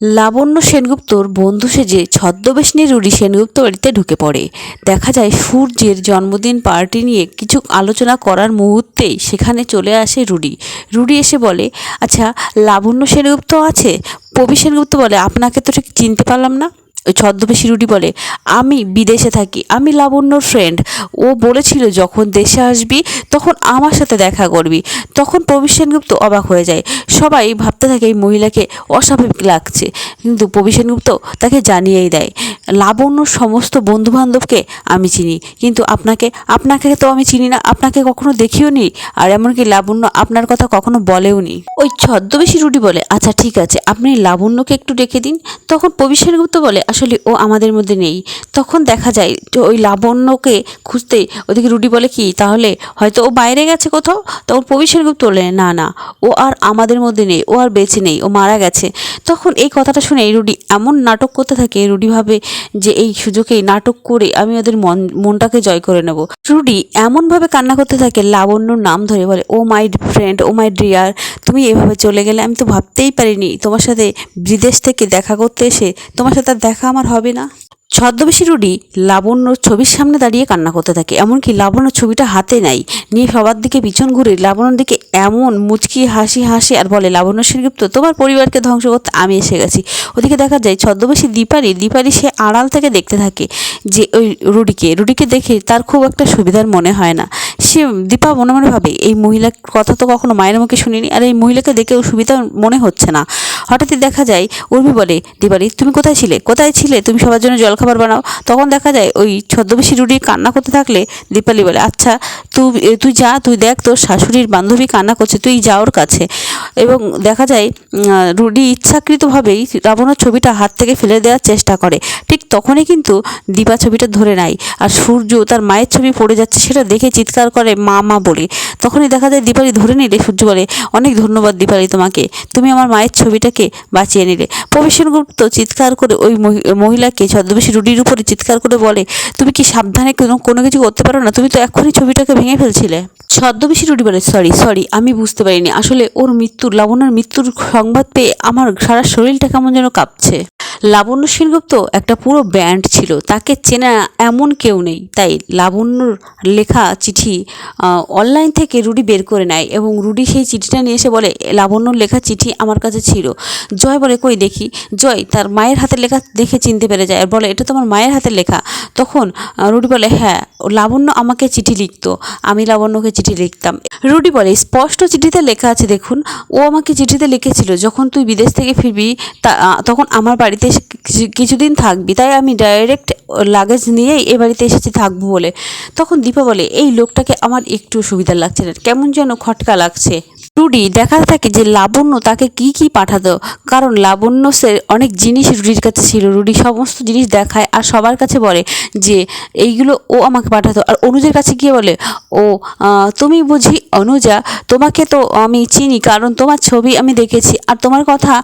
লাবণ্য সেনগুপ্তর বন্ধু সেজে ছদ্মবেশ নিয়ে রুডি সেনগুপ্ত বাড়িতে ঢুকে পড়ে। দেখা যায় সূর্যের জন্মদিন পার্টি নিয়ে কিছু আলোচনা করার মুহূর্তেই সেখানে চলে আসে রুডি। রুডি এসে বলে, আচ্ছা লাবণ্য সেনগুপ্ত আছে? পবি সেনগুপ্ত বলে, আপনাকে তো ঠিক চিনতে পারলাম না। ওই ছদ্মবেশী রুডি বলে, আমি বিদেশে থাকি, আমি লাবণ্যর ফ্রেন্ড। ও বলেছিল যখন দেশে আসবি তখন আমার সাথে দেখা করবি। তখন পবি সেনগুপ্ত অবাক হয়ে যায়। সবাই ভাবতে থাকে এই মহিলাকে অস্বাভাবিক লাগছে, কিন্তু পবি সেনগুপ্ত তাকে জানিয়েই দেয়, লাবণ্যর সমস্ত বন্ধুবান্ধবকে আমি চিনি, কিন্তু আপনাকে আপনাকে তো আমি চিনি না, আপনাকে কখনো দেখিও নি, আর এমনকি লাবণ্য আপনার কথা কখনো বলেও নি। ওই ছদ্মবেশী রুডি বলে, আচ্ছা ঠিক আছে, আপনি লাবণ্যকে একটু ডেকে দিন। তখন পবি সেনগুপ্ত বলে, আসলে ও আমাদের মধ্যে নেই। তখন দেখা যায় ওই লাবণ্যকে খুঁজতে ওদিকে রুডি বলে, কি তাহলে হয়তো ও বাইরে গেছে কোথাও। তখন পবি সেনগুপ্ত বলে, না না, ও আর আমাদের মধ্যে নেই, ও আর বেঁচে নেই, ও মারা গেছে। তখন এই কথাটা শুনে রুডি এমন নাটক করতে থাকে, রুডি ভাবে যে এই সুযোগেই নাটক করে আমি ওদের মনটাকে জয় করে নেব। রুডি এমনভাবে কান্না করতে থাকে, লাবণ্যর নাম ধরে বলে, ও my friend, O my dear, তুমি এভাবে চলে গেলে আমি তো ভাবতেই পারিনি তোমার সাথে বিদেশ থেকে দেখা করতে এসে তোমার সাথে আর দেখা আমার হবে না। ছদ্মবেশী রুডি লাবণ্যর ছবির সামনে দাঁড়িয়ে কান্না করতে থাকে, এমনকি লাবণ্য ছবিটা হাতে নেয়, নিয়ে সবার দিকে পিছন ঘুরে লাবণ্যর দিকে এমন মুচকি হাসি হাসে আর বলে, লাবণ্য সেনগুপ্ত, তোমার পরিবারকে ধ্বংস করতে আমি এসে গেছি। ওদিকে দেখা যায় ছদ্মবেশী দীপালি সে আড়াল থেকে দেখতে থাকে যে ওই রুডিকে দেখে তার খুব একটা সুবিধার মনে হয় না। সে দীপা মনে মনে ভাবে, এই মহিলার কথা তো কখনো মায়ের মুখে শুনিনি, আর এই মহিলাকে দেখেও সুবিধা মনে হচ্ছে না। হঠাৎই দেখা যায় উর্মি বলে, দীপালি তুমি কোথায় ছিলে তুমি সবার জন্য জলখাবার বানাও। তখন দেখা যায় ওই ছদ্মবেশী রুডি কান্না করতে থাকলে দীপালি বলে, আচ্ছা তুই যা, তুই দেখ তোর শাশুড়ির বান্ধবী কান্না করছে, তুই যা ওর কাছে। এবং দেখা যায় রুডি ইচ্ছাকৃতভাবেই লাবণ্যর ছবিটা হাত থেকে ফেলে দেওয়ার চেষ্টা করে। ঠিক তখনই কিন্তু দীপা ছবিটা ধরে নেয়, আর সূর্য তার মায়ের ছবি পড়ে যাচ্ছে সেটা দেখে চিৎকার করে মা মা বলে। তখনই দেখা যায় দীপালি ধরে নিলে সূর্য বলে, অনেক ধন্যবাদ দীপালি তোমাকে, তুমি আমার মায়ের ছবিটাকে বাঁচিয়ে নিলে। পবি সেনগুপ্ত চিৎকার করে ওই মহিলাকে ছদ্মবেশী রুডির উপরে চিৎকার করে বলে, তুমি কি সাবধানে কোনো কিছু করতে পারো না? তুমি তো এক্ষুনি ছবিটাকে ভেঙে ফেলছিলে। ছদ্মবেশী রুডি বলে, সরি আমি বুঝতে পারিনি, আসলে ওর লাবণ্যর মৃত্যুর সংবাদ পেয়ে আমার সারা শরীরটা কেমন যেন কাঁপছে। লাবণ্য সেনগুপ্ত একটা পুরো ব্যান্ড ছিল, তাকে চেনা এমন কেউ নেই, তাই লাবণ্যর লেখা চিঠি অনলাইন থেকে রুডি বের করে নেয়, এবং রুডি সেই চিঠিটা নিয়ে এসে বলে, লাবণ্যর লেখা চিঠি আমার কাছে ছিল। জয় বলে, কই দেখি। জয় তার মায়ের হাতের লেখা দেখে চিনতে পেরে যায় আর বলে, এটা তোমার মায়ের হাতের লেখা। তখন রুডি বলে, হ্যাঁ, লাবণ্য আমাকে চিঠি লিখতো, আমি লাবণ্যকে চিঠি লিখতাম। রুডি বলে, স্পষ্ট চিঠিতে লেখা আছে দেখুন, ও আমাকে চিঠিতে লিখেছিল যখন তুই বিদেশ থেকে ফিরবি তখন আমার বাড়িতে এসে কিছুদিন থাকবি, তাই আমি ডাইরেক্ট লাগেজ নিয়েই এ বাড়িতে এসেছি থাকবো বলে। তখন দীপা বলে, এই লোকটাকে আমার একটু সুবিধা লাগছে না, কেমন যেন খটকা লাগছে। রুডি দেখাতে থাকে যে লাবণ্য তাকে কি পাঠাতো, কারণ লাবণ্য সে অনেক জিনিস রুডির কাছে ছিল। রুডি সমস্ত জিনিস দেখায় আর সবার কাছে বলে যে এইগুলো ও আমাকে পাঠাতো, আর অনুজের কাছে গিয়ে বলে, ও তুমি বুঝি অনুজা, তোমাকে তো আমি চিনি, কারণ তোমার ছবি আমি দেখেছি আর তোমার কথা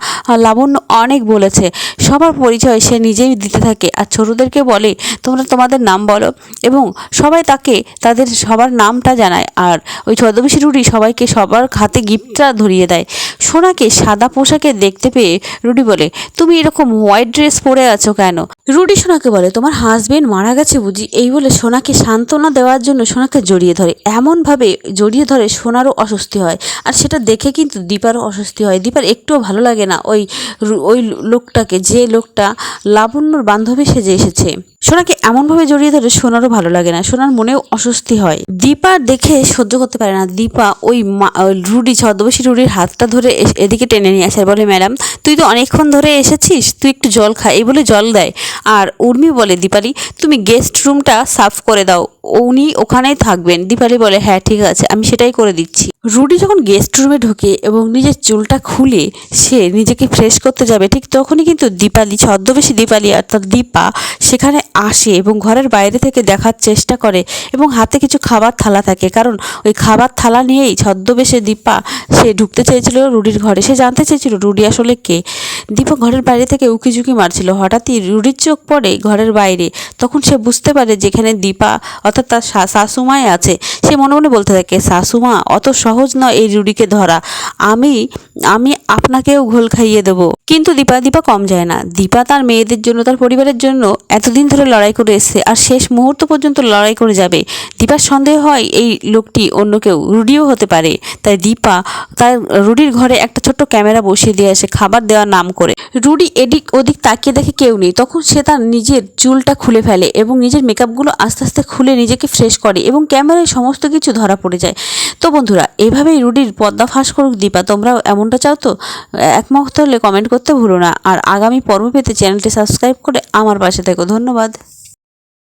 লাবণ্য অনেক বলেছে। সবার পরিচয় সে নিজেই দিতে থাকে আর ছোটদেরকে বলে, তোমরা তোমাদের নাম বলো, এবং সবাই তাকে তাদের সবার নামটা জানায়। আর ওই ছদ্মবেশী রুডি সবাইকে সবার হাতে গিফটটা ধরিয়ে দেয়। সোনাকে সাদা পোশাকে দেখতে পেয়ে রুডি বলে, তুমি এরকম হোয়াইট ড্রেস পরে আছো কেন? রুডি সোনাকে বলে, তোমার হাজবেন্ড মারা গেছে বুঝি। এই বলে সোনাকে সান্ত্বনা দেওয়ার জন্য সোনাকে জড়িয়ে ধরে, এমনভাবে জড়িয়ে ধরে সোনারও অস্বস্তি হয়, আর সেটা দেখে কিন্তু দীপারও অস্বস্তি হয়। দীপার একটুও ভালো লাগে না ওই লোকটাকে, যে লোকটা লাবণ্যর বান্ধবী সেজে এসেছে। সোনাকে এমনভাবে জড়িয়ে ধরে সোনারও ভালো লাগে না, সোনার মনেও অস্বস্তি হয়। দীপা দেখে সহ্য করতে পারে না। দীপা ওই রুডি ছদ্মবেশী রুডির হাতটা ধরে এদিকে টেনে নিয়ে আসে, বলে, ম্যাডাম তুই তো অনেকক্ষণ ধরে এসেছিস, তুই একটু জল খা। এই বলে জল দেয়। আর উর্মি বলে, দীপালি তুমি গেস্ট রুমটা সাফ করে দাও, উনি ওখানেই থাকবেন। দীপালি বলে, হ্যাঁ ঠিক আছে, আমি সেটাই করে দিচ্ছি। রুডি যখন গেস্ট রুমে ঢোকে এবং নিজের চুলটা খুলে সে নিজেকে ফ্রেশ করতে যাবে, ঠিক তখনই কিন্তু ছদ্মবেশী দীপালি আর তার দীপা সেখানে আসে এবং ঘরের বাইরে থেকে দেখার চেষ্টা করে, এবং হাতে কিছু খাবার থালা থাকে, কারণ ওই খাবার থালা নিয়েই ছদ্মবেশে দীপা সে ঢুকতে চেয়েছিল রুডির ঘরে। সে জানতে চেয়েছিল রুডি আসলে কে। দীপা ঘরের বাইরে থেকে উকিঝুঁকি মারছিল, হঠাৎই রুডির চোখ পড়ে ঘরের বাইরে। তখন সে বুঝতে পারে যেখানে দীপা অর্থাৎ তার শাশুমাই আছে। সে মনে মনে বলতে থাকে, শাশুমা অত সহজ নয় এই রুডিকে ধরা। আমি আমি আপনাকেও ঘোল খাইয়ে দেবো। কিন্তু দীপা কম যায় না। দীপা তার মেয়েদের জন্য, তার পরিবারের জন্য এতদিন ধরে লড়াই করে এসেছে, আর শেষ মুহূর্ত পর্যন্ত লড়াই করে যাবে। দীপার সন্দেহ হয় এই লোকটি অন্য কেউ, রুডিও হতে পারে। তাই দীপা তার রুডির ঘরে একটা ছোট্ট ক্যামেরা বসিয়ে দিয়ে আসে খাবার দেওয়ার নাম করে। রুডি এদিক ওদিক তাকিয়ে দেখে কেউ নেই। তখন সে তার নিজের চুলটা খুলে ফেলে এবং নিজের মেকআপগুলো আস্তে আস্তে খুলে নিজেকে ফ্রেশ করে এবং ক্যামেরায় সমস্ত কিছু ধরা পড়ে যায়। তো বন্ধুরা, এভাবেই রুডির পর্দা ফাঁস করুক দীপা। তোমরাও এমনটা চাও তো? একমত হলে কমেন্ট করতে ভুলো না। আর আগামী পর্ব পেতে চ্যানেলটি সাবস্ক্রাইব করে আমার পাশে থেকো। ধন্যবাদ।